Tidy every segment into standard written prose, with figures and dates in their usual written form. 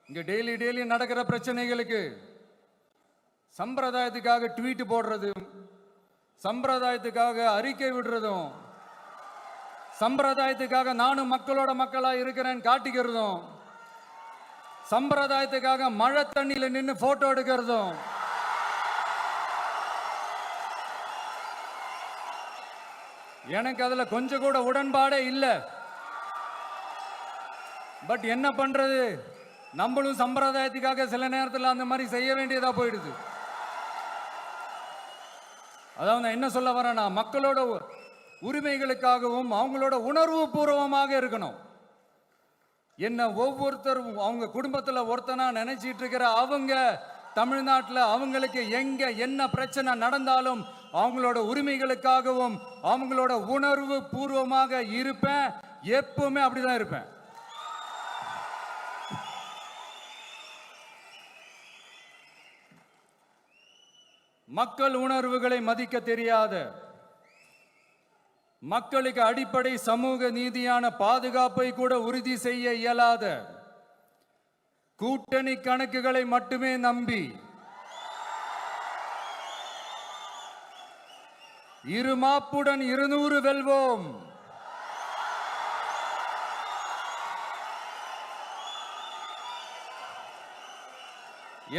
இங்க டெய்லி நடக்கிற பிரச்சனைகளுக்கு சம்பிரதாயத்துக்காக ட்வீட் போடுறதும், சம்பிரதாயத்துக்காக அறிக்கை விடுறதும், சம்பிரதாயத்துக்காக நானும் மக்களோட மக்களா இருக்கிறேன் காட்டிக்கிறதும், சம்பிரதாயத்துக்காக மழை தண்ணியில நின்று போட்டோ எடுக்கிறதும், எனக்கு அதுல கொஞ்சம் கூட உடன்பாடே இல்லை. பட் என்ன பண்றது, நம்மளும் சம்பிரதாயத்துக்காக சில நேரத்தில் அந்த மாதிரி செய்ய வேண்டியதா போயிடுது. அதாவது நான் என்ன சொல்ல வரேன்னா, மக்களோட உரிமைகளுக்காகவும் அவங்களோட உணர்வு பூர்வமாக இருக்கணும். என்ன ஒவ்வொருத்தரும் அவங்க குடும்பத்தில் ஒருத்தனா நினைச்சிட்டு இருக்கிற அவங்க தமிழ்நாட்டில் அவங்களுக்கு எங்க என்ன பிரச்சனை நடந்தாலும் அவங்களோட உரிமைகளுக்காகவும் அவங்களோட உணர்வு பூர்வமாக இருப்பேன். எப்பவுமே அப்படிதான் இருப்பேன். மக்கள் உணர்வுகளை மதிக்க தெரியாத, மக்களுக்கு அடிப்படை சமூக நீதியான பாதுகாப்பை கூட உறுதி செய்ய இயலாத, கூட்டணி கணக்குகளை மட்டுமே நம்பி இருமாப்புடன் 200 வெல்வோம்,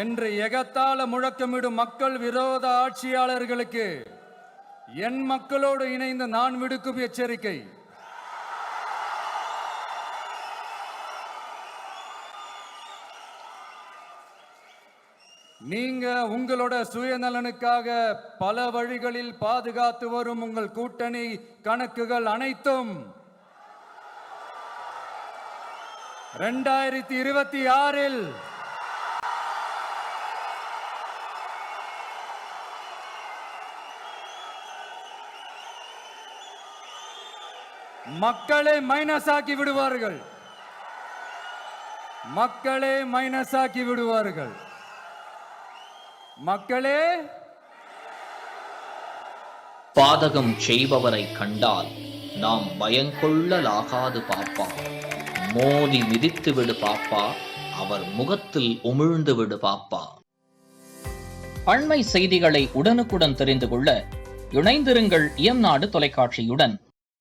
என்று எகத்தால முழக்கமிடும் மக்கள் விரோத ஆட்சியாளர்களுக்கு என் மக்களோடு இணைந்து நான் விடுக்கும் எச்சரிக்கை, நீங்க உங்களோட சுயநலனுக்காக பல வழிகளில் பாதுகாத்து வரும் உங்கள் கூட்டணி கணக்குகள் அனைத்தும் 2026 மக்களே மைனஸ் ஆக்கி விடுவார்கள். மக்களே மைனஸ் ஆக்கி விடுவார்கள். மக்களே பாதகம் செய்பவரை கண்டால் நாம் பயங்கொள்ளலாகாது பாப்பா, மோதி மிதித்து விடு பாப்பா, அவர் முகத்தில் உமிழ்ந்து விடு பாப்பா. அண்மை செய்திகளை உடனுக்குடன் தெரிந்து கொள்ள இணைந்திருங்கள் இயம்நாடு தொலைக்காட்சியுடன்.